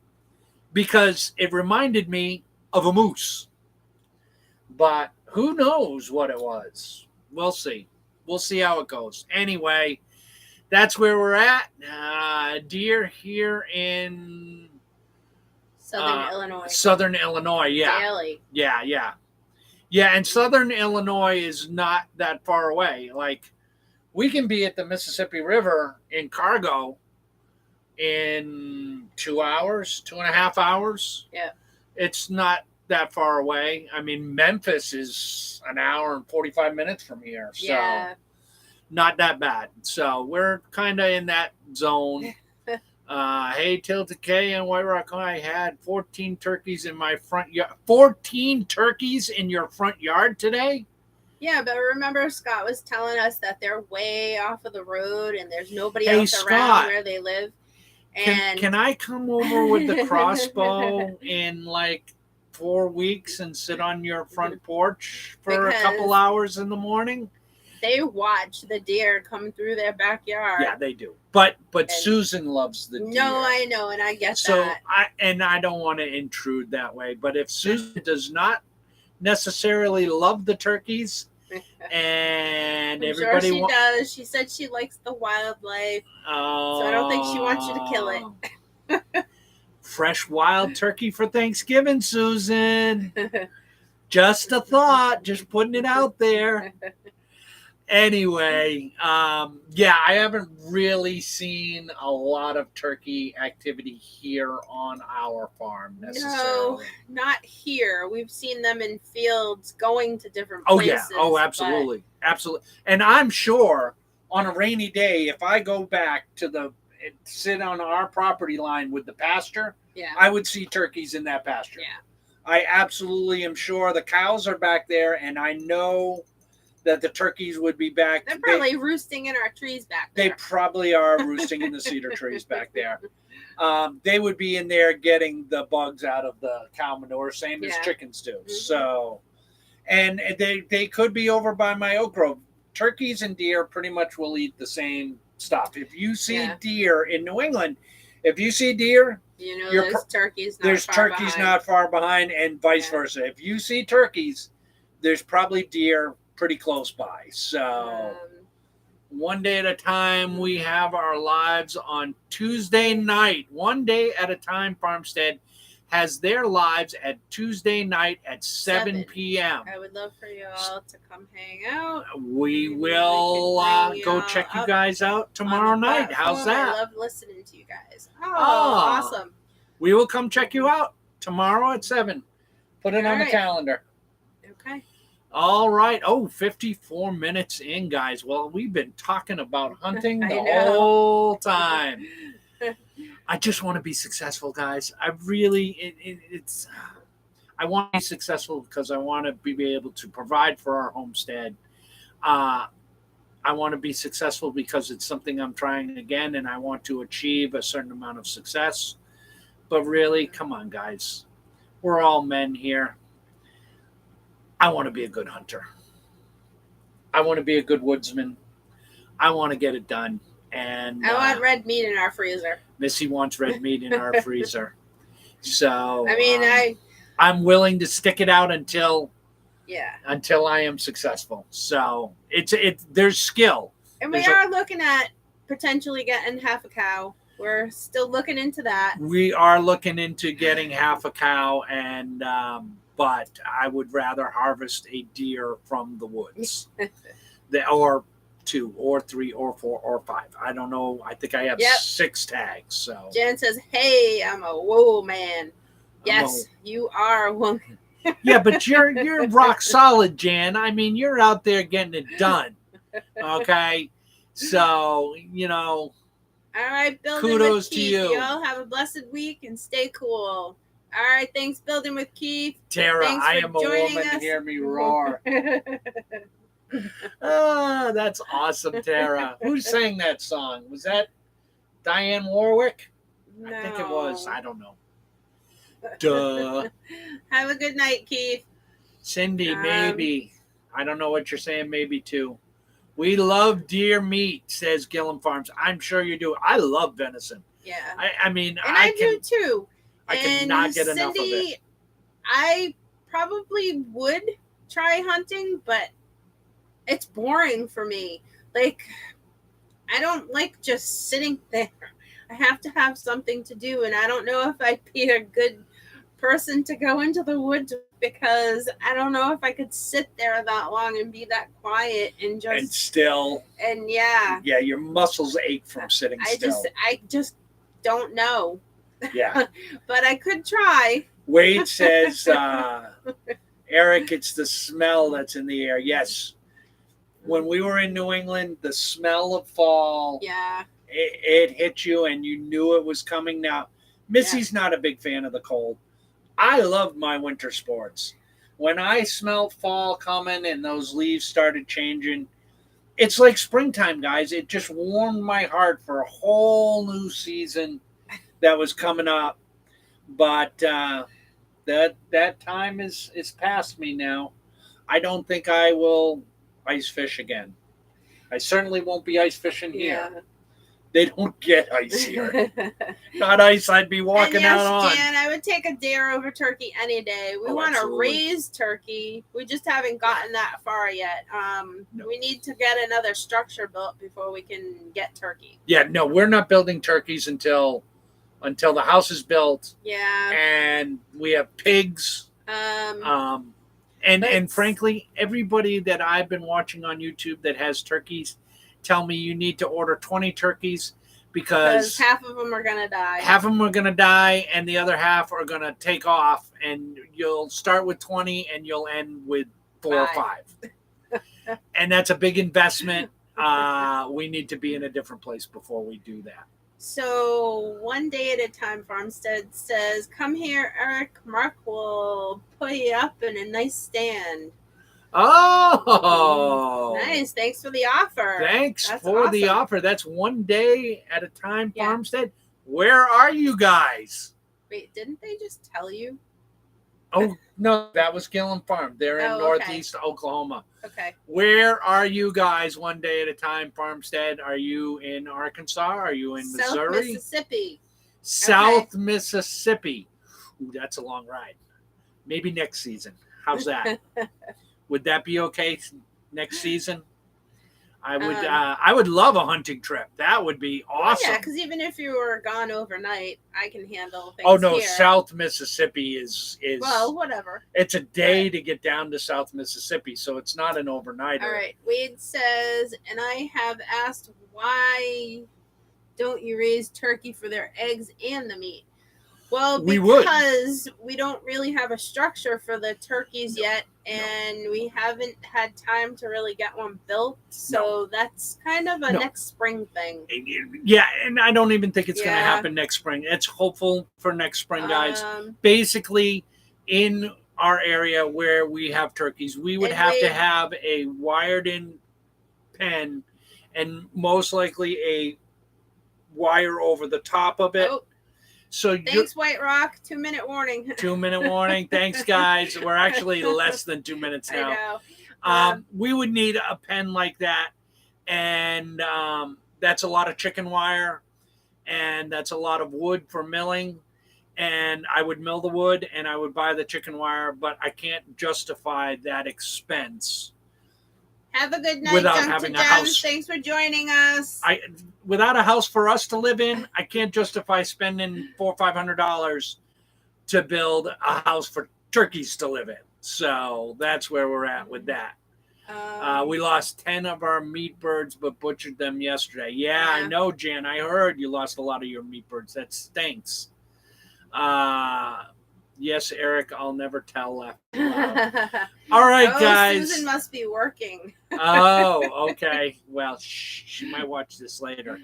because it reminded me of a moose. But who knows what it was? We'll see. We'll see how it goes. Anyway, that's where we're at. Deer here in Southern Illinois, yeah. Daily. Yeah, and Southern Illinois is not that far away. Like, we can be at the Mississippi River in Cargo in 2 hours, 2.5 hours. Yeah. It's not that far away. I mean, Memphis is an hour and 45 minutes from here. So not that bad. So we're kind of in that zone. Hey, Tilted K and White Rock, I had 14 turkeys in my front yard. 14 turkeys in your front yard today? Yeah, but remember Scott was telling us that they're way off of the road and there's nobody else around where they live. And can I come over with the crossbow in like 4 weeks and sit on your front porch for a couple hours in the morning? They watch the deer come through their backyard. Yeah, they do. But Susan loves the deer. No, I know, and I get so that. I don't want to intrude that way. But if Susan does not necessarily love the turkeys, and I'm everybody sure she does. She said she likes the wildlife, so I don't think she wants you to kill it. Fresh wild turkey for Thanksgiving, Susan. Just a thought. Just putting it out there. Anyway, I haven't really seen a lot of turkey activity here on our farm necessarily. No, not here. We've seen them in fields going to different places. Oh, absolutely. Absolutely. And I'm sure on a rainy day, if I go back to sit on our property line with the pasture, I would see turkeys in that pasture. Yeah. I absolutely am sure the cows are back there, and I know that the turkeys would be back. They're probably roosting in our trees back there. They probably are roosting in the cedar trees back there. They would be in there getting the bugs out of the cow manure, same as chickens do. Mm-hmm. So, and they could be over by my oak grove. Turkeys and deer pretty much will eat the same stuff. If you see deer in New England, if you see deer, there's turkeys not far behind, and vice versa. If you see turkeys, there's probably deer pretty close by. So one day at a time, we have our lives on Tuesday night. One day at a time, Farmstead has their lives at Tuesday night at 7 p.m. I would love for you all to come hang out. We will go check you guys out tomorrow night. How's that? I love listening to you guys. Oh, awesome. We will come check you out tomorrow at 7. Put it on the calendar. Okay. All right. Oh, 54 minutes in, guys. Well, we've been talking about hunting the whole time. I just want to be successful, guys. I really, it's, I want to be successful because I want to be able to provide for our homestead. Uh, I want to be successful because it's something I'm trying again and I want to achieve a certain amount of success. But really, come on, guys. We're all men here. I want to be a good hunter. I want to be a good woodsman. I want to get it done. And I want red meat in our freezer. Missy wants red meat in our freezer. So I mean, I'm willing to stick it out until I am successful. So there's skill. And we are looking at potentially getting half a cow. We're still looking into that. We are looking into getting half a cow, and but I would rather harvest a deer from the woods, or 2 or 3 or 4 or 5. I don't know. I think I have 6 tags. So Jan says, "Hey, I'm a whoa man." Yes, you are a woman. Yeah, but you're rock solid, Jan. I mean, you're out there getting it done. Okay, so All right, building kudos with Keith. to you. Y'all have a blessed week and stay cool. All right, thanks, building with Keith. Tara, I am a woman to hear me roar. Oh, that's awesome, Tara. Who sang that song? Was that Diane Warwick? No. I think it was. I don't know. Duh. Have a good night, Keith. Cindy, maybe. I don't know what you're saying, maybe too. We love deer meat, says Gillum Farms. I'm sure you do. I love venison. Yeah. I mean, and I do too. I cannot get enough of it. I probably would try hunting, but it's boring for me. Like, I don't like just sitting there. I have to have something to do, and I don't know if I'd be a good person to go into the woods because I don't know if I could sit there that long and be that quiet and still. And yeah, your muscles ache from sitting still. I just don't know. Yeah, but I could try. Wade says, Eric, it's the smell that's in the air. Yes, when we were in New England, the smell of fall. Yeah. It hit you and you knew it was coming. Now, Missy's not a big fan of the cold. I love my winter sports. When I smelled fall coming and those leaves started changing, it's like springtime, guys. It just warmed my heart for a whole new season that was coming up. But that time is past me now. I don't think I will ice fish again. I certainly won't be ice fishing here. Yeah. They don't get ice here. Not ice I'd be walking out on. Jan, I would take a deer over turkey any day. We want to raise turkey. We just haven't gotten that far yet. No. We need to get another structure built before we can get turkey. Yeah, no, we're not building turkeys until the house is built. Yeah. And we have pigs. And frankly, everybody that I've been watching on YouTube that has turkeys tell me you need to order 20 turkeys because half of them are going to die. Half of them are going to die, and the other half are going to take off, and you'll start with 20 and you'll end with 4 or 5. And that's a big investment. We need to be in a different place before we do that. So one day at a time, Farmstead says, "Come here, Eric. Mark will put you up in a nice stand." Oh, nice. Thanks for the offer. Thanks for the offer. That's one day at a time, Farmstead. Where are you guys? Wait, didn't they just tell you? Oh, no, that was Gillum Farm. They're in northeast Oklahoma. Okay. Where are you guys one day at a time, Farmstead? Are you in Arkansas? Are you in Missouri? South Mississippi. South Mississippi. Ooh, that's a long ride. Maybe next season. How's that? Would that be okay next season? I would love a hunting trip. That would be awesome. Yeah, because even if you were gone overnight, I can handle things. Oh no, here. South Mississippi is well, whatever. It's a day to get down to South Mississippi, so it's not an overnighter. All right. Wade says, and I have asked, why don't you raise turkey for their eggs and the meat? Well, because we don't really have a structure for the turkeys yet, and we haven't had time to really get one built. So that's kind of a next spring thing. Yeah, and I don't even think it's going to happen next spring. It's hopeful for next spring, guys. Basically, in our area where we have turkeys, we would have to have a wired-in pen and most likely a wire over the top of it. Oh. So thanks, White Rock. 2-minute warning. 2-minute warning. Thanks, guys. We're actually less than 2 minutes now. I know. We would need a pen like that, and that's a lot of chicken wire, and that's a lot of wood for milling. And I would mill the wood, and I would buy the chicken wire, but I can't justify that expense. Have a good night, without having a house. Thanks for joining us. Without a house for us to live in, I can't justify spending $400 or $500 to build a house for turkeys to live in. So that's where we're at with that. We lost 10 of our meat birds, but butchered them yesterday. Yeah, I know, Jan. I heard you lost a lot of your meat birds. That stinks. Yes, Eric, I'll never tell left. All right, guys. Susan must be working. Oh, okay. Well, she might watch this later.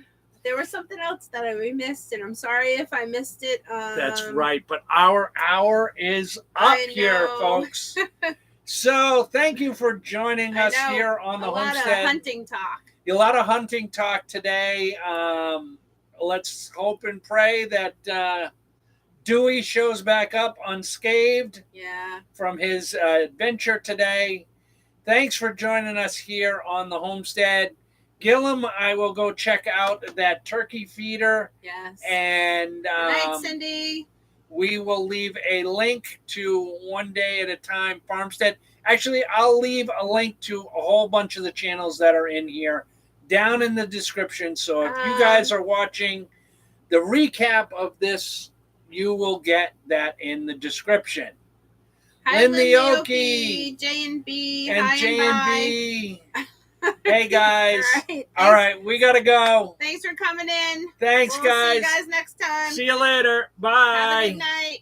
There was something else that we missed, and I'm sorry if I missed it. That's right, but our hour is up here, folks. So thank you for joining us here on the Homestead. A lot of hunting talk. A lot of hunting talk today. Let's hope and pray that Dewey shows back up unscathed from his adventure today. Thanks for joining us here on the Homestead. Gillum, I will go check out that turkey feeder. Yes. And good night, Cindy. We will leave a link to One Day at a Time Farmstead. Actually, I'll leave a link to a whole bunch of the channels that are in here down in the description. So if you guys are watching the recap of this, you will get that in the description. Hi, Lindy, J&B. And J&B. Hey, guys. All right, we got to go. Thanks for coming in. Thanks, guys. See you guys next time. See you later. Bye. Have a good night.